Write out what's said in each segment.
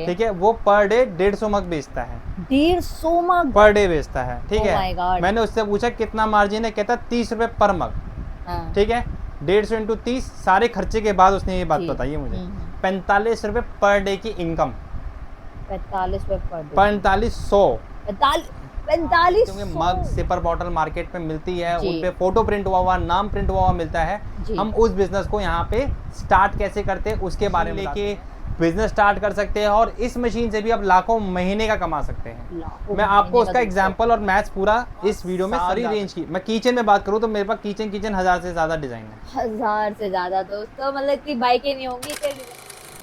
ठीक है, वो पर डे 150 मग बेचता है। 150 मग पर डे बेचता है, ठीक Oh my है। God. मैंने उससे पूछा कितना मार्जिन है, कहता 30 रुपए पर मग। हाँ, ठीक है, 150 इंटू 30, सारे खर्चे के बाद उसने ये बात जी। बताई है मुझे। हम्म। 45 रुपए पर डे की इनकम। 45 रुपए पर डे। 4500। 45 क्योंकि मग सिपर बॉटल मार्केट में मिलती है, जी। उन पे फोटो प्रिंट हुआ हुआ, नाम प्रिंट हुआ हुआ मिलता है। जी। हम उस बिजनेस को यहाँ पे स्टार्ट कैसे करते हैं उसके बारे में लेके बिजनेस स्टार्ट कर सकते हैं, और इस मशीन से भी आप लाखों महीने का कमा सकते हैं। लाखों मैं आपको महीने उसका का एग्जांपल और मैथ्स पूरा इस वीडियो में सारी रेंज की। मैं किचन में बात करूँ तो मेरे पास किचन 1000 से ज्यादा डिजाइन है। 1000 से ज्यादा दोस्तों, मतलब इतनी बाइकें नहीं होंगी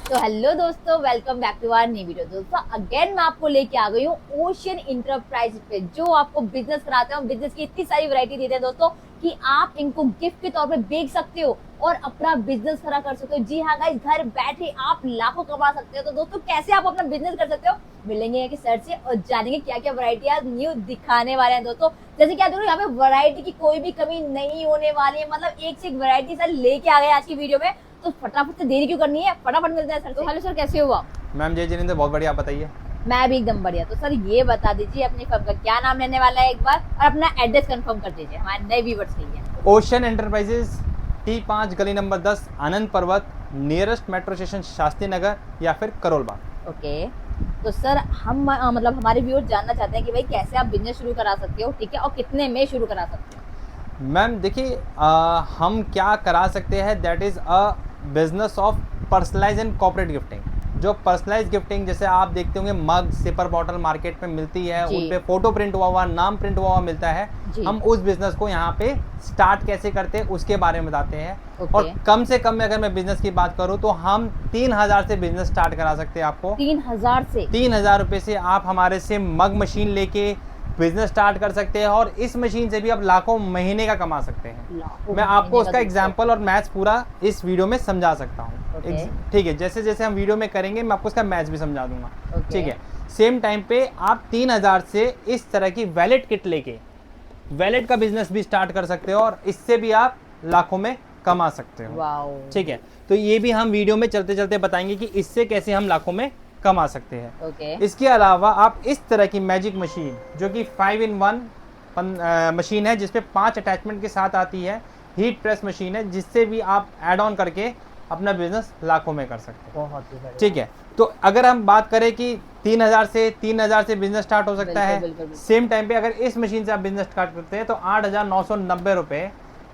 तो हेलो दोस्तों, welcome back to our new video. दोस्तों अगेन मैं आपको लेके आ गई हूँ ओशियन इंटरप्राइज पे, जो आपको बिजनेस कराते हैं। बिजनेस की इतनी सारी वैरायटी देते हैं दोस्तों कि आप इनको गिफ्ट के तौर पे बेच सकते हो और अपना बिजनेस खड़ा कर सकते हो। जी हाँ गाइस, घर बैठे आप लाखों कमा सकते हो। तो दोस्तों कैसे आप अपना बिजनेस कर सकते हो, मिलेंगे कि सर से और जानेंगे क्या क्या वैरायटी आज न्यू दिखाने वाले हैं दोस्तों। जैसे क्या दोस्तों, यहाँ पे वैरायटी की कोई भी कमी नहीं होने वाली है, मतलब एक से एक वैरायटी सर लेके आ गए आज की वीडियो में। तो फटाफट से देरी क्यों करनी है, फटाफट मिलते हैं सर। तो हेलो सर, कैसे हो आप? मैम जय जिनेंद्र, बहुत बढ़िया, आप बताइए। मैं भी एकदम बढ़िया। तो सर ये बता दीजिए अपनी फर्म का क्या नाम लेने वाला है एक बार, और अपना एड्रेस कंफर्म कर दीजिए हमारे नए व्यूअर्स के लिए। ओशियन एंटरप्राइजेस, T5 गली नंबर 10, आनंद पर्वत, nearest metro station Shastri Nagar या फिर करोल बाग। ओके, तो सर हम मतलब हमारे व्यूअर्स जानना चाहते हैं कि भाई कैसे आप बिजनेस शुरू करा सकते हो, ठीक है, और कितने में शुरू करा सकते हो। मैम देखिए, हम क्या करा सकते हैं, that is a business of personalize and corporate gifting. जो पर्सनलाइज गिफ्टिंग, जैसे आप देखते होंगे मग सिपर बॉटल मार्केट में मिलती है, जी। उन पे फोटो प्रिंट हुआ हुआ, नाम प्रिंट हुआ हुआ मिलता है। जी। हम उस बिजनेस को यहाँ पे स्टार्ट कैसे करते हैं उसके बारे में बताते हैं। ओके। और कम से कम में अगर मैं बिजनेस की बात करूँ तो हम 3000 से बिजनेस स्टार्ट करा सकते हैं आपको। 3000 से 3000 रुपये से आप हमारे से मग मशीन लेके बिजनेस स्टार्ट कर सकते हैं, और इस मशीन से भी आप लाखों महीने का कमा सकते हैं। लाखों मैं महीने आपको का उसका दोस्तों। एग्जाम्पल और मैथ्स पूरा इस वीडियो में समझा सकता हूँ। ओके। ठीक है, जैसे जैसे हम वीडियो में करेंगे मैं आपको उसका मैथ्स भी समझा दूंगा। ओके। ठीक है, सेम टाइम पे आप 3000 से इस तरह की वैलेट किट लेके वैलेट का बिजनेस भी स्टार्ट कर सकते हो, और इससे भी आप लाखों में कमा सकते हो। वाओ। ठीक है, तो ये भी हम वीडियो में चलते चलते बताएंगे कि इससे कैसे हम लाखों में कमा सकते हैं। ओके। इसके अलावा आप इस तरह की मैजिक मशीन, जो कि 5-in-1 मशीन है, जिसपे 5 अटैचमेंट के साथ आती है, हीट प्रेस मशीन है, जिससे भी आप ऐड ऑन करके अपना बिजनेस लाखों में कर सकते हैं। बहुत ही बढ़िया। ठीक है, तो अगर हम बात करें कि 3000 से बिजनेस स्टार्ट हो सकता है। बिल्कुल, बिल्कुल। सेम टाइम पे अगर इस मशीन से आप बिजनेस स्टार्ट करते हैं तो 8990 रुपये,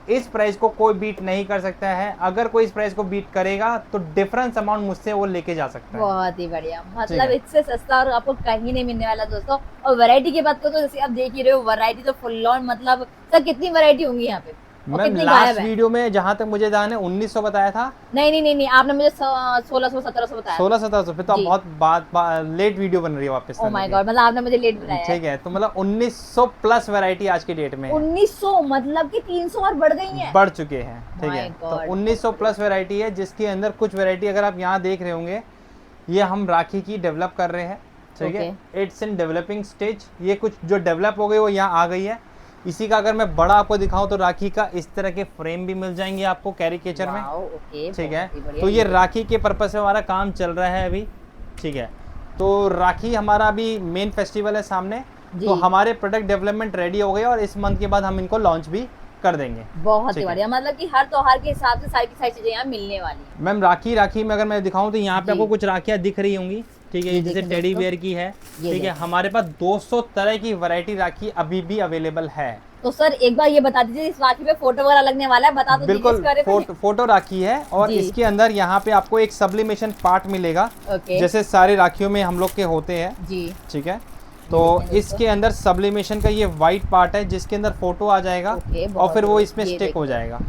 इस प्राइस को कोई बीट नहीं कर सकता है। अगर कोई इस प्राइस को बीट करेगा तो डिफरेंस अमाउंट मुझसे वो लेके जा सकता है। बहुत ही बढ़िया, ठीक मतलब है। इससे सस्ता और आपको कहीं नहीं मिलने वाला दोस्तों। और वैरायटी की बात करो तो जैसे आप देख ही रहे हो, वैरायटी तो फुल ऑन, मतलब सर कितनी वैरायटी होंगी यहाँ पे और मैम कितनी गायब लास्ट है? वीडियो में जहां तक मुझे ध्यान है 1900 बताया था। नहीं, आपने मुझे 1600-1700 बताया। 1600-1700, फिर तो आप जी। बहुत लेट वीडियो बन रही है वापस ओ माय करने गॉड, मतलब आपने मुझे लेट बताया की। ठीक है, तो मतलब 1900 प्लस वैरायटी आज की डेट में है। 1900, मतलब कि 300 और बढ़ गई हैं। बढ़ चुके हैं। ठीक My है, तो God, 1900 प्लस वैरायटी है, जिसके अंदर कुछ वैरायटी अगर आप यहाँ देख रहे होंगे, ये हम राखी की डेवलप कर रहे हैं। ठीक है, इट्स इन डेवलपिंग स्टेज। ये कुछ जो डेवलप हो गई वो यहाँ आ गई है। इसी का अगर मैं बड़ा आपको दिखाऊं तो राखी का इस तरह के फ्रेम भी मिल जाएंगे आपको कैरिकेचर में। ओके, ठीक है, तो ये राखी के पर्पज से हमारा काम चल रहा है अभी। ठीक है, तो राखी हमारा अभी मेन फेस्टिवल है सामने, तो हमारे प्रोडक्ट डेवलपमेंट रेडी हो गए और इस मंथ के बाद हम इनको लॉन्च भी कर देंगे। बहुत ही बढ़िया, मतलब कि हर त्योहार के हिसाब से सारी की सारी चीजें यहाँ मिलने वाली हैं। मैम राखी में अगर मैं दिखाऊं तो यहाँ पे आपको कुछ राखियाँ दिख रही होंगी। ठीक है, जैसे टेडी बेयर की है। ठीक है, हमारे पास 200 तरह की वैरायटी राखी अभी भी अवेलेबल है। तो सर एक बार ये बता दीजिए, इस राखी पे फोटो वगैरह लगने वाला है, बता दो। बिल्कुल, फोटो राखी है, और इसके अंदर यहाँ पे आपको एक सब्लिमेशन पार्ट मिलेगा, जैसे सारे राखियों में हम लोग के होते हैं जी। ठीक है, तो इसके अंदर सब्लिमेशन का ये व्हाइट पार्ट है, जिसके अंदर फोटो आ जाएगा और फिर वो इसमें स्टिक हो जाएगा।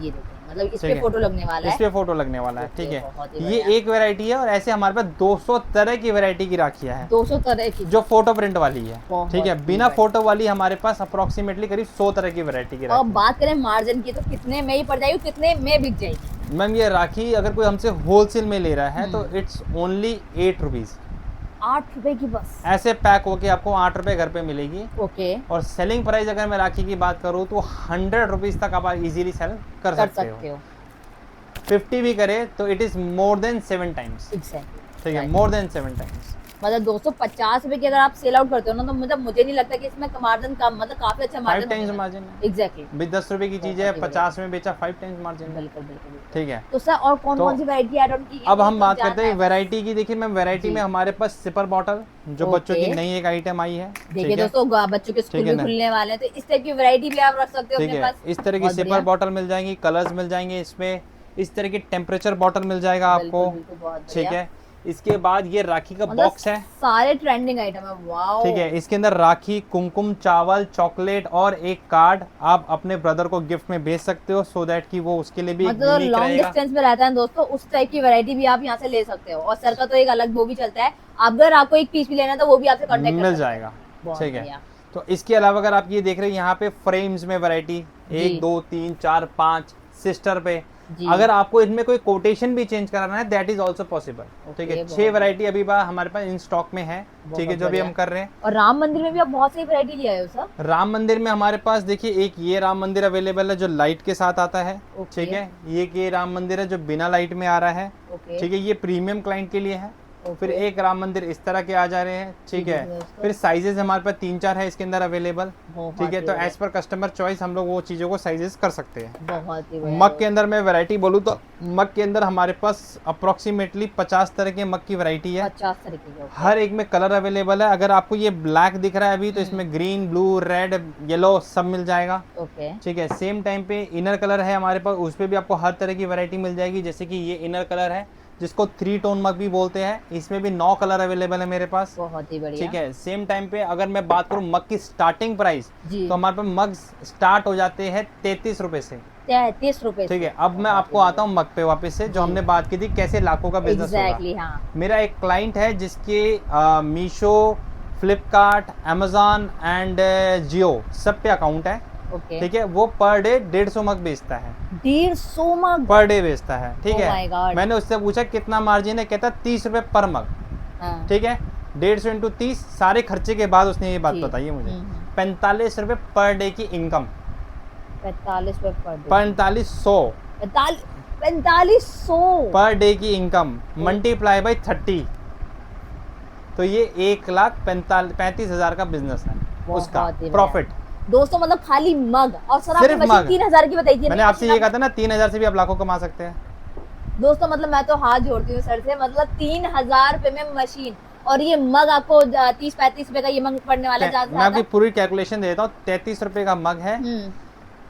मतलब इस पे फोटो लगने वाला है। इस पे फोटो लगने वाला है। ठीक है, ये एक वैरायटी है, और ऐसे हमारे पास 200 तरह की वैरायटी की राखियां हैं। 200 तरह की जो फोटो प्रिंट वाली है। ठीक है, बिना फोटो वाली हमारे पास अप्रोक्सीमेटली करीब 100 तरह की वैरायटी की राखी। और बात करें मार्जिन की, तो कितने में ही पड़ जाएगी, कितने में बिक जाएगी? मैम ये राखी अगर कोई हमसे होलसेल में ले रहा है तो इट्स ओनली 8 रुपीज। 8 रुपए की बस ऐसे पैक होके आपको 8 रुपए घर पे मिलेगी। ओके। और सेलिंग प्राइस अगर मैं राखी की बात करूँ तो 100 रुपीज तक आप इजीली सेल कर सकते हो। 50 भी करे तो it is more than 7 times. Exactly. ठीक है, मोर देन 7 टाइम्स। मतलब 250 रुपए की अगर आप सेल आउट करते हो ना, तो मतलब मुझे नहीं लगता कि इसमें मार्जिन कम, मतलब काफी अच्छा 5 मार्जिन टाइम्स मार्जिन है। एग्जैक्टली। भाई 10 रुपए की चीज है, बहुत ही 50 में बेचा, 5 टाइम्स मार्जिन है। बिल्कुल बिल्कुल। ठीक है। तो सर और कौन तो कौन सी वैरायटी ऐड ऑन की है? अब ये हम तो बात जानना करते हैं है बस। वैरायटी की। देखिए मैम, वैरायटी जी। में हमारे पास सिपर बॉटल, जो बच्चों की ओके। नई एक आइटम आई है। देखिए ठीक है, दोस्तों, बच्चों के स्कूल ठीक है भी ना। खुलने वाले हैं, तो इस टाइप की वैरायटी भी आप रख सकते हो ठीक अपने है, पास। इस तरह की बहुत सिपर बढ़िया। बॉटल मिल जाएंगी, कलर्स मिल जाएंगे इसमें। इस तरह की टेम्परेचर बॉटल मिल जाएगा आपको। बिल्कुल बिल्कुल, बहुत ठीक बढ़िया। है, इसके बाद ये राखी का मतलब बॉक्स है। सारे ट्रेंडिंग आइटम है, वाओ। ठीक है, इसके अंदर राखी, कुमकुम, चावल, चॉकलेट और एक कार्ड आप अपने ब्रदर को गिफ्ट में भेज सकते हो, सो दैट कि वो उसके लिए भी एक मतलब यूनिक लॉन्ग रहेगा। डिस्टेंस में रहता है दोस्तों, उस टाइप की वैरायटी भी आप यहाँ से ले सकते हो। और सर का तो एक अलग वो भी चलता है, अगर आपको एक पीस भी लेना है तो वो भी आपसे कांटेक्ट कर मिल सकते हैं। जाएगा। बहुत ठीक है, बढ़िया। तो इसके अलावा अगर आप ये देख रहे हैं यहाँ पे फ्रेम्स में वैरायटी जी। 1 2 3 4 5 सिस्टर पे। जी। अगर आपको इनमें कोई कोटेशन भी चेंज कराना है, दैट इज ऑल्सो पॉसिबल। ठीक है, ओके, 6 बहुत वैरायटी अभी हमारे पास इन स्टॉक में है। ठीक है, बहुत जो अभी बढ़िया। हम कर रहे हैं। और राम मंदिर में भी आप बहुत सी वैरायटी ले आए हो सर। राम मंदिर में हमारे पास देखिए एक ये राम मंदिर अवेलेबल है जो लाइट के साथ आता है। ओके। ठीक है, ये राम मंदिर है जो बिना लाइट में आ रहा है। ओके। ठीक है, ये प्रीमियम क्लाइंट के लिए है। ओके। फिर एक राम मंदिर इस तरह के आ जा रहे हैं। ठीक है, दोस्तों। फिर साइजेस हमारे पास 3-4 है इसके अंदर अवेलेबल। बहुत ठीक है, ही तो बढ़िया। एज पर कस्टमर चॉइस हम लोग वो चीज़ों को साइजेस कर सकते हैं। बहुत ही बढ़िया मग के अंदर मैं वैरायटी बोलूँ तो मग के अंदर हमारे पास अप्रोक्सीमेटली 50 तरह के मग की वैरायटी है। 50 तरीके के। हर एक में कलर अवेलेबल है। अगर आपको ये ब्लैक दिख रहा है अभी, तो इसमें ग्रीन, ब्लू, रेड, येलो सब मिल जाएगा। ओके। ठीक है, सेम टाइम पे इनर कलर है हमारे पास, उस पर भी आपको हर तरह की वैरायटी मिल जाएगी। जैसे कि ये इनर कलर है जिसको 3 टोन मग भी बोलते हैं, इसमें भी 9 कलर अवेलेबल है मेरे पास। बहुत ही बढ़िया। ठीक है, सेम टाइम पे अगर मैं बात करूँ मग की स्टार्टिंग प्राइस, जी। तो हमारे पास मग स्टार्ट हो जाते हैं 33 रुपए से। 33 रुपए। ठीक है, अब मैं आपको आता हूँ मग पे वापस से, जो हमने बात की थी कैसे लाखों का बिजनेस होगा। एग्जैक्टली, हाँ। मेरा एक क्लाइंट है जिसके मीशो, फ्लिपकार्ट, अमेजॉन एंड जियो सब पे अकाउंट है। ओके। ठीक है, वो पर डे 150 मग बेचता है। 150 मग पर डे बेचता है। ठीक Oh my है, God. मैंने उससे पूछा कितना मार्जिन है, कहता 30 रुपए पर मग। हाँ। ठीक है, 150 इंटू 30, सारे खर्चे के बाद उसने ये बात जी। बताई है मुझे। 45 रुपए पर डे की इनकम। 45 रुपए पर डे। 4500 4500 पर डे की इनकम मल्टीप्लाई बाई 30, तो ये 1,35,000 का बिजनेस है उसका बहुत ही बढ़िया। प्रॉफिट। दोस्तों मतलब खाली मग। और सर आपने सिर्फ मशीन मग। 3000 की बताई थी। मैंने आपसे ये कहा था ना, 3,000 से भी आप लाखों कमा सकते हैं। दोस्तों मतलब मैं तो हाथ जोड़ती हूँ सर से, मतलब 3000 रुपए में मशीन, और ये मग आपको 30-35 रुपए का ये मग पड़ने वाला है मैं आपकी पूरी कैलकुलेशन देता हूँ। 33 रुपए का मग है,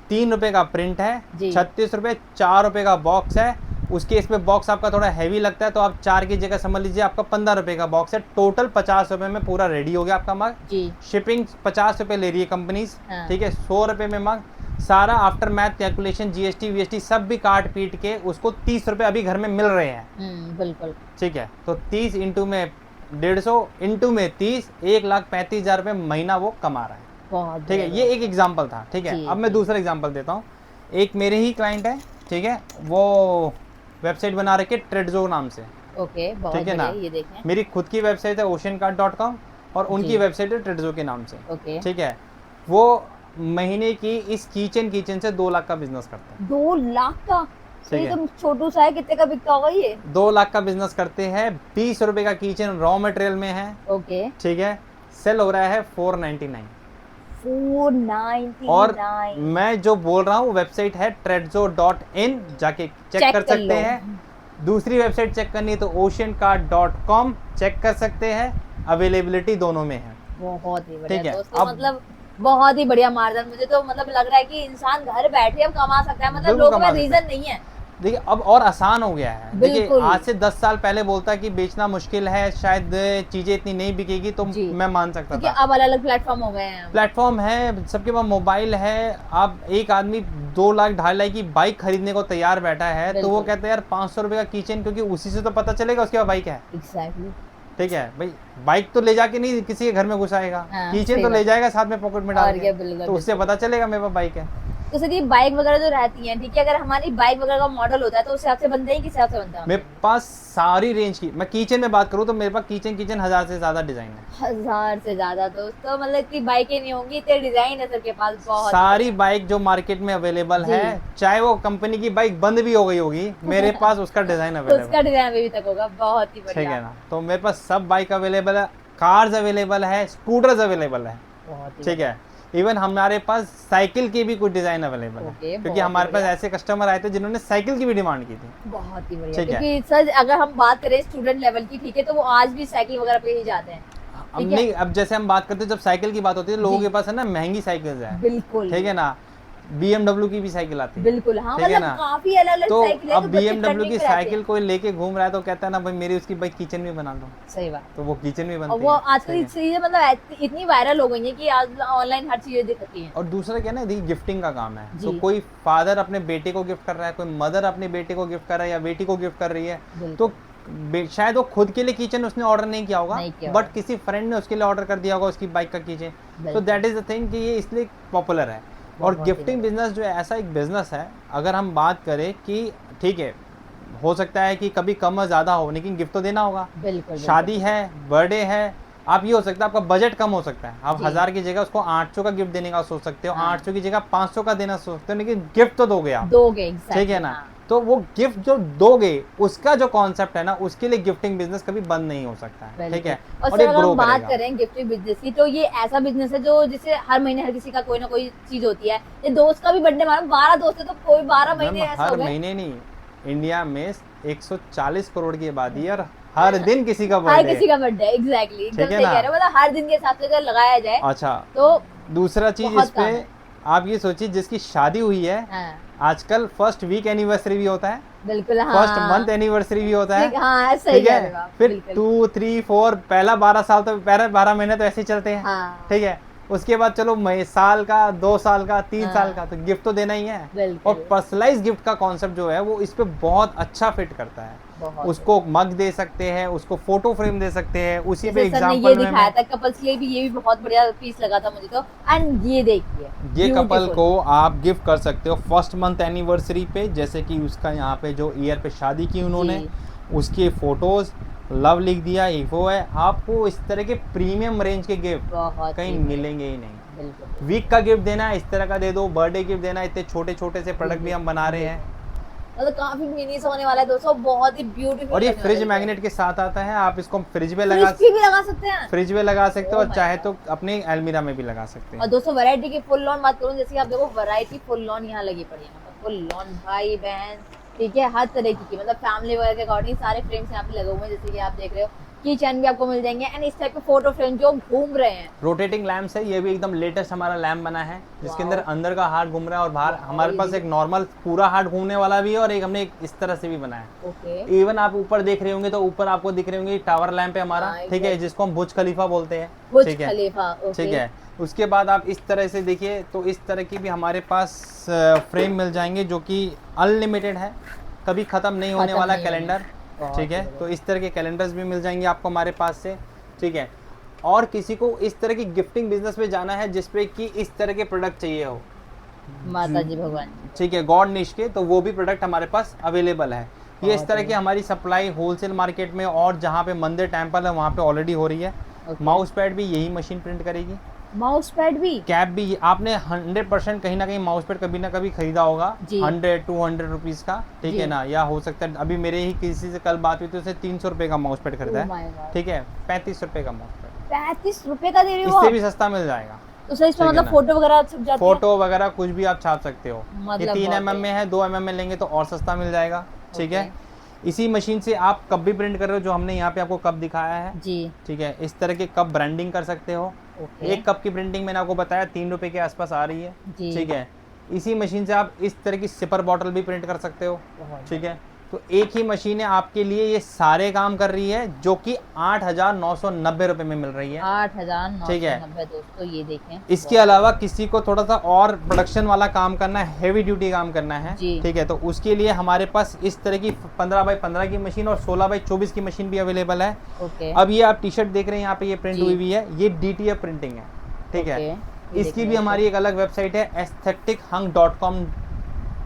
3 रुपए का प्रिंट है, जी। 36 रुपए, 4 रुपए का बॉक्स है। उसके इसमें बॉक्स आपका थोड़ा हैवी लगता है, तो आप 4 की जगह समझ लीजिए आपका 15 रुपए का बॉक्स है। टोटल 50 रुपए में पूरा रेडी हो गया आपका मग। जी। शिपिंग 50 रुपए ले रही है कंपनीज। हाँ। ठीक है, 100 रुपए में मग। सारा after math calculation, GST VST सब भी काट पीट के उसको 30 रुपए अभी घर में मिल रहे हैं। बिल्कुल। ठीक है, तो 30 इंटू में 150 इंटू में 30, 1,35,000 रुपए महीना वो कमा रहा है। बहुत ठीक है, ये एक एग्जाम्पल था। ठीक है, जी, अब मैं जी। दूसरा एग्जाम्पल देता हूँ। एक मेरे ही क्लाइंट है, ठीक है, वो वेबसाइट बना रखे ट्रेडजो नाम से। ओके, बहुत ठीक है ना, बढ़िया, ये देखें। मेरी खुद की वेबसाइट है oceancart.com और उनकी जी। वेबसाइट है ट्रेडजो के नाम से। ओके। ठीक है, वो महीने की इस किचन से 2 लाख का बिजनेस करते हैं। 2 लाख का? ठीक ये है। तो छोटू सा है, कितने का बिकता होगा ये? 2 लाख का बिजनेस करते हैं। 20 रुपए का किचन रॉ मटेरियल में है। ओके। ठीक है, सेल हो रहा है 499। 499। और मैं जो बोल रहा हूँ वेबसाइट है tredzo.in, जाके चेक कर सकते हैं। दूसरी वेबसाइट चेक करनी है तो oceancart.com चेक कर सकते हैं। अवेलेबिलिटी दोनों में है। बहुत ही ठीक बढ़िया है, दोस्तों, अब मतलब बहुत ही बढ़िया मार्जिन। मुझे तो मतलब लग रहा है कि इंसान घर बैठे अब कमा सकता है, मतलब बिल्कुल लोगों कमा में सकता है। रीजन नहीं है। देखिए अब और आसान हो गया है। देखिए बिल्कुल। आज से 10 साल पहले बोलता कि बेचना मुश्किल है, शायद चीजें इतनी नहीं बिकेगी, तो जी। मैं मान सकता क्योंकि था। अब अलग अलग प्लेटफॉर्म हो गए हैं। प्लेटफॉर्म है, सबके पास मोबाइल है। आप एक आदमी 2 लाख 2.5 लाख की बाइक खरीदने को तैयार बैठा है, तो वो बिल्कुल। कहता है यार 500 रुपए का किचन, क्योंकि उसी से तो पता चलेगा उसके पास बाइक है। एग्जैक्टली। ठीक है भाई, बाइक तो ले जाके नहीं किसी के घर में घुसाएगा, हाँ, किचन सही तो ले बात। जाएगा साथ में पॉकेट में डाल और क्या, के, बिल्कुल, तो उससे पता चलेगा मेरे पास बाइक है। तो सर ये बाइक वगैरह जो रहती हैं, ठीक है, अगर हमारी बाइक वगैरह का मॉडल होता है तो उस हिसाब से बनता है, किस हिसाब से बनता है? मेरे पास सारी रेंज की, मैं किचन में बात करूँ तो मेरे पास किचन 1000 से ज्यादा डिजाइन है। 1000 से ज्यादा दोस्तों, मतलब कि बाइकें नहीं होंगी, इतने डिजाइन है सर के पास। बहुत सारी बाइक जो मार्केट में अवेलेबल है, चाहे वो कंपनी की बाइक बंद भी हो गई होगी, मेरे पास उसका डिजाइन अवेलेबल, उसका डिजाइन अभी तक होगा। बहुत ही ठीक बढ़िया। है ना। तो मेरे पास सब बाइक अवेलेबल है, कार्स अवेलेबल है, स्कूटर्स अवेलेबल है, बहुत ही ठीक है। इवन हमारे पास साइकिल के भी कुछ डिजाइन अवेलेबल है, क्योंकि बहुत हमारे ही पास बढ़िया। ऐसे कस्टमर आए थे जिन्होंने साइकिल की भी डिमांड की थी। बहुत ही बढ़िया, ठीक है। क्योंकि सर अगर हम बात करें स्टूडेंट लेवल की, ठीक है, तो वो आज भी साइकिल वगैरह पे ही जाते हैं। अब ठीक है? नहीं, अब जैसे हम बात करते हैं, जब साइकिल की बात होती है लोगों जी। के पास है ना महंगी साइकिल्स है, बिल्कुल ठीक है ना। BMW की भी साइकिल आती है, बिल्कुल, हाँ, ठीक है मतलब ना। काफी अलग अलग तो साइकिल है, अब तो बच्चे BMW trending की पे रहते साइकिल हैं। कोई लेके घूम रहा है तो कहता है ना भाई मेरी उसकी बाइक किचन में बना दो, सही बात। तो वो किचन में और बनती वो है, आजकल ठीक है। चीजें मतलब इतनी वायरल हो गई है कि आज ऑनलाइन हर चीजें दिखती हैं। और दूसरा क्या है ना, गिफ्टिंग का काम है, तो जी। कोई फादर अपने बेटे को गिफ्ट कर रहा है, कोई मदर अपने बेटे को गिफ्ट कर रहा है या बेटी को गिफ्ट कर रही है, बिल्कुल। तो शायद वो खुद के लिए किचन उसने ऑर्डर नहीं किया होगा, नहीं किया होगा। बट किसी फ्रेंड ने उसके लिए ऑर्डर कर दिया होगा उसकी बाइक का किचन। तो बिल्कुल। दैट इज द थिंग कि ये इसलिए पॉपुलर है। और बहुत ही गिफ्टिंग बिजनेस जो है ऐसा एक बिजनेस है, अगर हम बात करें कि ठीक है, हो सकता है कि कभी कम और ज़्यादा हो, लेकिन गिफ्ट तो देना होगा। बिल्कुल। शादी है, बर्थडे है, आप ये हो सकता है आपका बजट कम हो सकता है, आप जी। 1000 की जगह उसको 800 का गिफ्ट देने का सोच सकते हो, हाँ। 800 की जगह 500 का देना सोच सकते हो, लेकिन गिफ्ट तो दोगे आप, दोगे, exactly, ठीक है ना। हाँ। तो वो गिफ्ट जो दोगे उसका जो कॉन्सेप्ट है ना, उसके लिए गिफ्टिंग बिजनेस कभी बंद नहीं हो सकता है, ठीक है। और और सर ये अगर ग्रो हम बात करेगा। करें गिफ्टिंग बिजनेस की, तो ये ऐसा बिजनेस है जो जिसे हर महीने हर किसी का कोई ना कोई चीज होती है। ये दोस्त का भी बर्थडे, हमारा 12 दोस्त है तो कोई 12 महीने मैम, ऐसा हो हर गए। महीने नहीं, इंडिया में 140 करोड़ की आबादी है और हर दिन किसी का हर बर्थडे किसी का बर्थडे, एग्जैक्टली, एकदम ठीक है सही ना? कह रहे हो, मतलब हर दिन के हिसाब से अगर लगाया जाए अच्छा, तो दूसरा चीज बहुत इस काम पे है। आप ये सोचिए, जिसकी शादी हुई है, हाँ, आजकल फर्स्ट वीक एनिवर्सरी भी होता है, बिल्कुल, फर्स्ट हाँ, मंथ एनिवर्सरी भी होता है, हाँ, सही ठीक कह रहे है। हो आप, फिर बिल्कुल। 2, 3, 4 पहला 12 साल तो पहले 12 महीने तो ऐसे ही चलते हैं, हाँ, ठीक है। उसके बाद चलो साल का, 2 साल का, 3 हाँ। साल का, तो गिफ्ट तो देना ही है। बिल्कुल। और पर्सनलाइज गिफ्ट का कॉन्सेप्ट जो है वो इस पे बहुत अच्छा फिट करता है। बहुत। उसको मग दे सकते हैं, उसको फोटो फ्रेम दे सकते हैं, उसी पे जैसे सर ने ये एग्जांपल में दिखाया था कपल्स के लिए भी, ये भी बहुत बढ़िया पीस लगा था मुझे तो। एंड ये देखिए, ये कपल beautiful। को आप गिफ्ट कर सकते हो फर्स्ट मंथ एनिवर्सरी पे, जैसे कि उसका यहाँ पे जो ईयर पे शादी की उन्होंने, जी। उसके फोटोज, लव लिख दिया, इफो है। आपको इस तरह के प्रीमियम रेंज के गिफ्ट बहुत कहीं ही मिलेंगे ही नहीं। बिल्कुल। वीक का गिफ्ट देना है इस तरह का दे दो, बर्थडे गिफ्ट देना है, इतने छोटे छोटे से प्रोडक्ट भी हम बना रहे हैं। मतलब काफी मिनी से होने वाला है दोस्तों, बहुत ही ब्यूटीफुल। और ये फ्रिज मैग्नेट के साथ आता है, आप इसको फ्रिज में लगा भी लगा सकते हैं, फ्रिज में लगा सकते हो, Oh और my चाहे God। तो अपने अलमीरा में भी लगा सकते और हैं। दोस्तों वैरायटी की फुल लॉन बात करूं, जैसे कि आप देखो वैरायटी फुल लॉन यहाँ लगी पड़ी है, मतलब फुल लॉन भाई बहन, ठीक है, हर तरह की मतलब फैमिली वगैरह के अकॉर्डिंग सारे फ्रेम्स यहाँ पे लगे हुए हैं, जैसे कि आप देख रहे हो। की चैन भी आपको मिल जाएंगे, एंड इस टाइप के फोटो फ्रेम जो घूम रहे हैं। रोटेटिंग लैम्प्स है, ये भी एकदम लेटेस्ट हमारा लैम्प बना है, जिसके Wow। अंदर का हार्ट घूम रहा है और बाहर Wow, हमारे ये पास एक नॉर्मल पूरा हार्ट घूमने वाला भी है, और एक हमने इस तरह से भी बनाया है। ओके। इवन आप ऊपर देख रहे होंगे तो ऊपर आपको दिख रहे होंगे टावर लैंप है हमारा, हाँ, ठीक है, जिसको हम बुर्ज खलीफा बोलते हैं, बुर्ज ठीक है, खलीफा, ओके। ठीक है। उसके बाद आप इस तरह से देखिए, तो इस तरह की भी हमारे पास फ्रेम मिल जाएंगे जो कि अनलिमिटेड है, कभी ख़त्म नहीं होने खत्म वाला नहीं कैलेंडर, बहुत ठीक है। बढ़िया। तो इस तरह के कैलेंडर्स भी मिल जाएंगे आपको हमारे पास से, ठीक है। और किसी को इस तरह की गिफ्टिंग बिजनेस में जाना है जिसपे कि इस तरह के प्रोडक्ट चाहिए हो, माता जी भगवान, ठीक है, गॉड निश के, तो वो भी प्रोडक्ट हमारे पास अवेलेबल है। ये इस बहुत तरह की बढ़िया। हमारी सप्लाई होलसेल मार्केट में और जहाँ पे मंदिर टेम्पल है वहाँ पे ऑलरेडी हो रही है। ओके। माउस पैड भी यही मशीन प्रिंट करेगी, माउस पैड भी। कैप भी आपने 100% कहीं ना कहीं माउस पैड कभी ना कभी खरीदा होगा, जी। 100-200 रुपीज़ का, ठीक जी। है ना, या हो सकता है अभी मेरे ही किसी से कल बात हुई तो उसे 300 रुपये का माउस पैड खरीदा Oh my है, God। ठीक है, 35 रुपये का माउस पैड, 35 रुपए का दे रही हो इससे आप? भी सस्ता मिल जाएगा। तो सर इसमें ठीक है मतलब ना। फोटो वगैरह छप जाती है? फोटो वगैरह कुछ भी आप छाप सकते हो। ये मतलब 3 बहुत mm में है, 2 mm में लेंगे तो और सस्ता मिल जाएगा, ठीक है। ओके। इसी मशीन से आप कप भी प्रिंट कर रहे हो, जो हमने यहाँ पे आपको कप दिखाया है, जी। ठीक है। इस तरह के कप ब्रांडिंग कर सकते हो। ओके। एक कप की प्रिंटिंग मैंने आपको बताया 3 रुपए के आसपास आ रही है, जी। ठीक है। इसी मशीन से आप इस तरह की सिपर बॉटल भी प्रिंट कर सकते हो, बहुत ठीक है। तो एक ही मशीन है आपके लिए ये सारे काम कर रही है, जो कि 8,990 रुपए में मिल रही है, 8,990 दोस्तों, ये देखें। इसके अलावा किसी को थोड़ा सा और प्रोडक्शन वाला काम करना है, हेवी ड्यूटी काम करना है, जी। ठीक है, तो उसके लिए हमारे पास इस तरह की 15x15 की मशीन और 16x24 की मशीन भी अवेलेबल है। ओके। अब ये आप टी शर्ट देख रहे हैं यहाँ पे ये प्रिंट जी। हुई हुई है, ये DTF प्रिंटिंग है, ठीक है। ओके। इसकी भी हमारी एक अलग वेबसाइट है aesthetichung.com,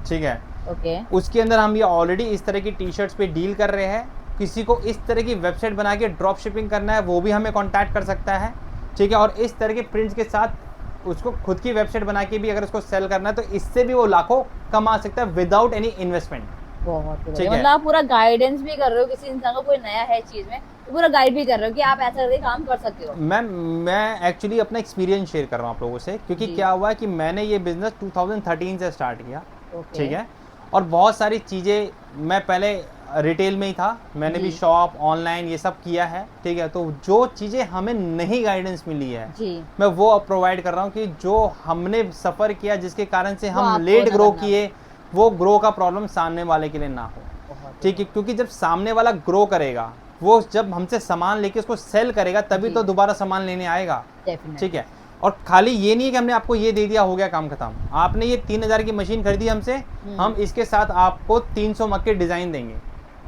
ठीक है। ओके उसके अंदर हम ये ऑलरेडी इस तरह की टी शर्ट्स पे डील कर रहे हैं। किसी को इस तरह की वेबसाइट बना के ड्रॉप शिपिंग करना है वो भी हमें कांटेक्ट कर सकता है, ठीक है। और इस तरह के प्रिंट्स के साथ उसको खुद की वेबसाइट बना के भी अगर उसको सेल करना है तो इससे भी वो लाखों कमा सकता है विदाउट एनी इन्वेस्टमेंट। बहुत ठीक बढ़िया। है। मतलब आप पूरा गाइडेंस भी कर रहे हो, किसी इंसान को कोई नया है चीज में तो पूरा गाइड भी कर रहे हो कि आप ऐसा करके काम कर सकते हो। मैं एक्चुअली अपना एक्सपीरियंस शेयर कर रहा हूँ आप लोगों से, क्योंकि जी। क्या हुआ है कि मैंने ये बिजनेस 2013 से स्टार्ट किया, ओके। ठीक है। और बहुत सारी चीज़ें, मैं पहले रिटेल में ही था, मैंने भी जी। शॉप ऑनलाइन ये सब किया है, ठीक है। तो जो चीज़ें हमें नहीं गाइडेंस मिली है जी मैं वो अब प्रोवाइड कर रहा हूँ कि जो हमने सफ़र किया जिसके कारण से वो हम आपको लेट ना ग्रो करना किए, वो ग्रो का प्रॉब्लम सामने वाले के लिए ना हो, बहुत ठीक है। क्योंकि जब सामने वाला ग्रो करेगा, वो जब हमसे सामान लेके उसको सेल करेगा तभी जी। तो दोबारा सामान लेने आएगा, डेफिनेटली। ठीक है। और खाली ये नहीं है कि हमने आपको ये दे दिया हो गया काम खत्म। आपने ये 3000 की मशीन खरीदी हमसे, हम इसके साथ आपको 300 मग के डिज़ाइन देंगे,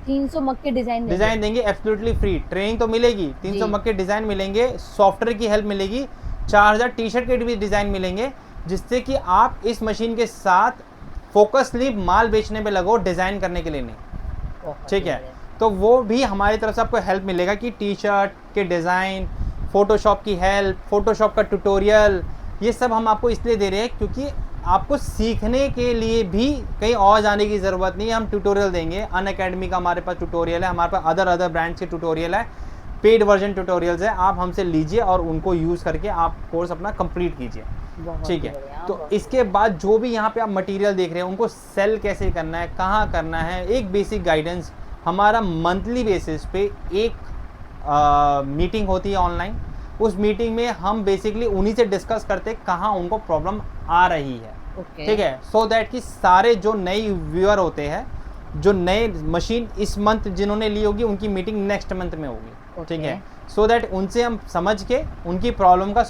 300 मग के डिजाइन देंगे एब्सोल्युटली फ्री। ट्रेनिंग तो मिलेगी, 300 जी। मग के डिज़ाइन मिलेंगे, सॉफ्टवेयर की हेल्प मिलेगी, 4000 टी शर्ट के भी डिज़ाइन मिलेंगे, जिससे कि आप इस मशीन के साथ फोकसली माल बेचने में लगो, डिज़ाइन करने के लिए नहीं, ठीक है। तो वो भी हमारी तरफ से आपको हेल्प मिलेगा कि टी शर्ट के डिज़ाइन, फोटोशॉप की हेल्प, फोटोशॉप का ट्यूटोरियल, ये सब हम आपको इसलिए दे रहे हैं क्योंकि आपको सीखने के लिए भी कहीं और जाने की ज़रूरत नहीं है। हम ट्यूटोरियल देंगे, अनअकैडमी का हमारे पास ट्यूटोरियल है, हमारे पास अदर ब्रांड्स के ट्यूटोरियल है, पेड वर्जन ट्यूटोरियल्स है, आप हमसे लीजिए और उनको यूज़ करके आप कोर्स अपना कंप्लीट कीजिए, ठीक है। तो इसके बाद जो भी यहाँ पे आप मटेरियल देख रहे हैं उनको सेल कैसे करना है, कहाँ करना है, एक बेसिक गाइडेंस। हमारा मंथली बेसिस पे एक मीटिंग होती है ऑनलाइन। उस मीटिंग में हम बेसिकली उन्हीं से डिस्कस करते कहाँ उनको प्रॉब्लम आ रही है, ठीक है। सो दैट कि सारे जो नए व्यूअर होते हैं, जो नए मशीन इस मंथ जिन्होंने ली होगी, उनकी मीटिंग नेक्स्ट मंथ में होगी, ठीक है। सो दैट उनसे हम समझ के उनकी प्रॉब्लम का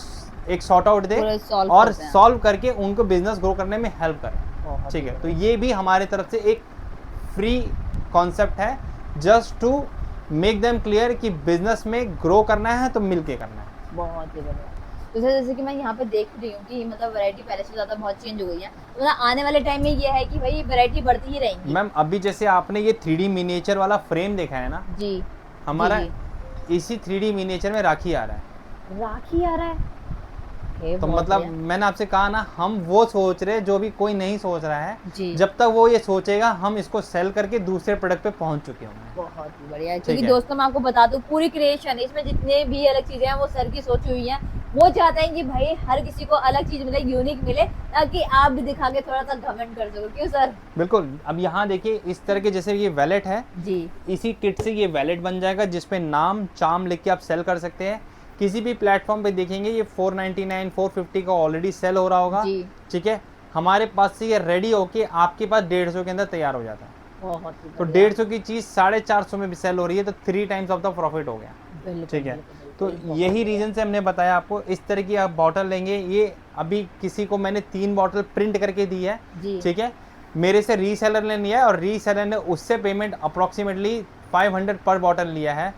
एक सॉर्ट आउट दे और सॉल्व करके उनको बिजनेस ग्रो करने में हेल्प करें, ठीक है। तो ये भी हमारे तरफ से एक फ्री कॉन्सेप्ट है, just to make them clear कि बिजनेस में ग्रो करना है तो मिलके करना है। बहुत ही बढ़िया। तो जैसे कि मैं यहाँ पे देख रही हूँ कि मतलब वैरायटी पहले से ज़्यादा बहुत चेंज हो गई है, तो मतलब आने वाले टाइम में ये है कि भाई वैरायटी बढ़ती ही रहेंगी। मैम अभी जैसे आपने ये 3D मिनिएचर वाला फ्रेम देखा है ना जी, हमारा इसी 3D मिनिएचर में राखी आ रहा है। राखी आ रहा है, तो मतलब मैंने आपसे कहा ना, हम वो सोच रहे जो भी कोई नहीं सोच रहा है जी। जब तक वो ये सोचेगा हम इसको सेल करके दूसरे प्रोडक्ट पे पहुंच चुके होंगे। बहुत ही बढ़िया है। क्योंकि दोस्तों मैं आपको बता दूं, पूरी क्रिएशन इसमें जितने भी अलग चीजें हैं वो सर की सोची हुई हैं। वो चाहते हैं कि भाई हर किसी को अलग चीज मिले, यूनिक मिले, ताकि आप भी दिखा के थोड़ा सा घमंड कर सको। क्यों सर? बिल्कुल। अब यहाँ देखिए इस तरह के, जैसे ये वैलेट है जी, इसी किट से ये वैलेट बन जाएगा जिसपे नाम चार्म लिख के आप सेल कर सकते हैं। किसी भी प्लेटफॉर्म पे देखेंगे ये 499 450 का ऑलरेडी सेल हो रहा होगा, ठीक है। हमारे पास से ये रेडी होके आपके पास 150 के अंदर तैयार हो जाता है। तो 150 की चीज़ 450 में भी सेल हो रही है, तो 3 टाइम्स ऑफ द प्रॉफिट हो गया, ठीक है। तो यही रीज़न से हमने बताया आपको, इस तरह की आप बॉटल लेंगे। ये अभी किसी को मैंने 3 बॉटल प्रिंट करके दी है, ठीक है। मेरे से रीसेलर ने लिया है और रीसेलर ने उससे पेमेंट अप्रॉक्सीमेटली 500 पर बॉटल लिया है,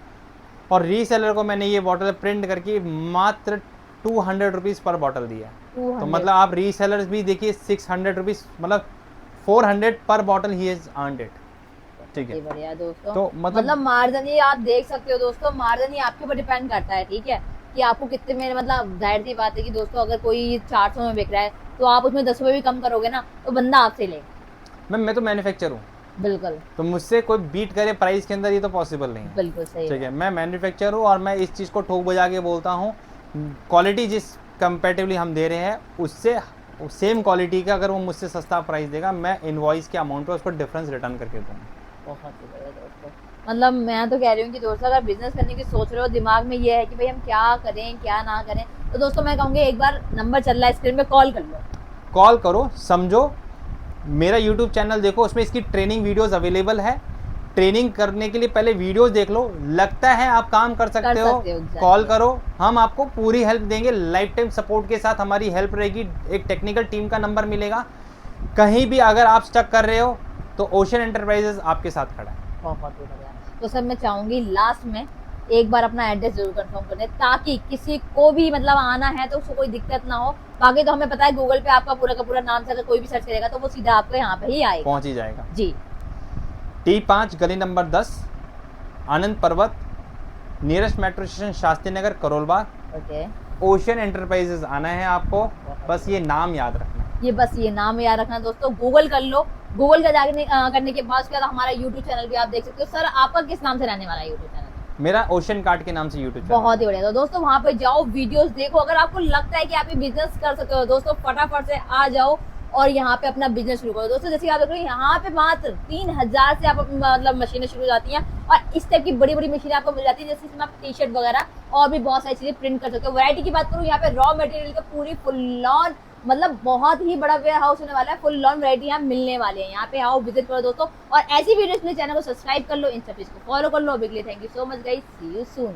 और रीसेलर को मैंने ये बॉटल प्रिंट करके मात्र 200 रुपीज़ पर बॉटल दिया है। तो मतलब आप रीसेलर्स भी देखिए 600 रुपीज़, मतलब 400 पर bottle he has earned it, ठीक है। बढ़िया दोस्तों। तो मतलब मार्जिन ही आप देख सकते हो दोस्तों, मार्जिन ही आपके ऊपर डिपेंड करता है, ठीक है, कि आपको कितने में, मतलब जाहिर सी बात है कि दोस्तों अगर कोई 400 में बिक रहा है तो आप उसमें 10 रुपए भी कम करोगे ना तो बंदा आपसे लेगा। मैं तो मैन्युफैक्चर हूँ, बिल्कुल, तो मुझसे कोई बीट करे प्राइस के अंदर, ये तो पॉसिबल नहीं है। बिल्कुल सही, ठीक है। मैं मैन्युफैक्चर हूँ और मैं इस चीज़ को ठोक बजा के बोलता हूँ, क्वालिटी जिस कंपेरेटिवली हम दे रहे हैं उससे सेम क्वालिटी का अगर वो मुझसे सस्ता प्राइस देगा, मैं इनवॉइस के अमाउंट पर उसको डिफरेंस रिटर्न करके दूँगा। बहुत ही बढ़िया दोस्तों। मतलब मैं तो कह रही हूँ कि दोस्तों अगर बिजनेस करने की सोच रहे हो, दिमाग में ये है कि भाई हम क्या करें क्या ना करें, तो दोस्तों मैं कहूँगी एक बार नंबर चल रहा है स्क्रीन पे, कॉल कर लो, कॉल करो, समझो, मेरा यूट्यूब चैनल देखो, उसमें इसकी ट्रेनिंग वीडियोस अवेलेबल है। ट्रेनिंग करने के लिए पहले वीडियोस देख लो, लगता है आप काम कर सकते हो, कॉल करो, हम आपको पूरी हेल्प देंगे। लाइफ टाइम सपोर्ट के साथ हमारी हेल्प रहेगी। एक टेक्निकल टीम का नंबर मिलेगा। कहीं भी अगर आप स्टक कर रहे हो तो ओशन एंटरप्राइजेस आपके साथ खड़ा है। बहुत ही बढ़िया। तो सर मैं चाहूँगी लास्ट में एक बार अपना एड्रेस जरूर कंफर्म कर लें, ताकि किसी को भी मतलब आना है तो उसको कोई दिक्कत ना हो। बाकी तो हमें पता है गूगल पे आपका पूरा का पूरा नाम से अगर कोई भी सर्च करेगा तो वो सीधा आपको यहाँ पे ही आएगा, पहुंच ही जाएगा जी। T5 गली नंबर 10 आनंद पर्वत, nearest metro station Shastri Nagar Karol Bagh. Okay, ocean enterprises आना है आपको, बस ये नाम याद रखना। ये बस ये नाम याद रखना दोस्तों, गूगल कर लो। गूगल का जाके करने के बाद उसके बाद हमारा यूट्यूब चैनल भी आप देख सकते हो। सर आपका किस नाम से रहने वाला है यूट्यूब चैनल? मेरा ओशियन कार्ट के नाम से यूट्यूब चैनल। बहुत ही बढ़िया। तो दोस्तों वहां पे जाओ, वीडियोस देखो। अगर आपको लगता है कि आप ये बिजनेस कर सकते हो दोस्तों, फटाफट से आ जाओ और यहाँ पे अपना बिजनेस शुरू करो। दोस्तों जैसे आप देख रहे हैं यहाँ पे मात्र 3000 से आप मतलब मशीनें शुरू हो जाती हैं, और इस टाइप की बड़ी बड़ी मशीनें आपको मिल जाती है, जैसे इसमें आप टी शर्ट वगैरह और भी बहुत सारी चीजें प्रिंट कर सकते हो। वैरायटी की बात करूँ, यहाँ पे रॉ मटेरियल का पूरी फुल ऑन मतलब बहुत ही बड़ा वेयर हाउस होने वाला है। फुल ऑन वैरायटी यहाँ मिलने वाली है। यहाँ पे आओ, विजिट करो दोस्तों, और ऐसी वीडियोस के लिए चैनल को सब्सक्राइब कर लो, इंस्टा पेज को फॉलो कर लो। अभी के लिए thank you so much guys, see you soon.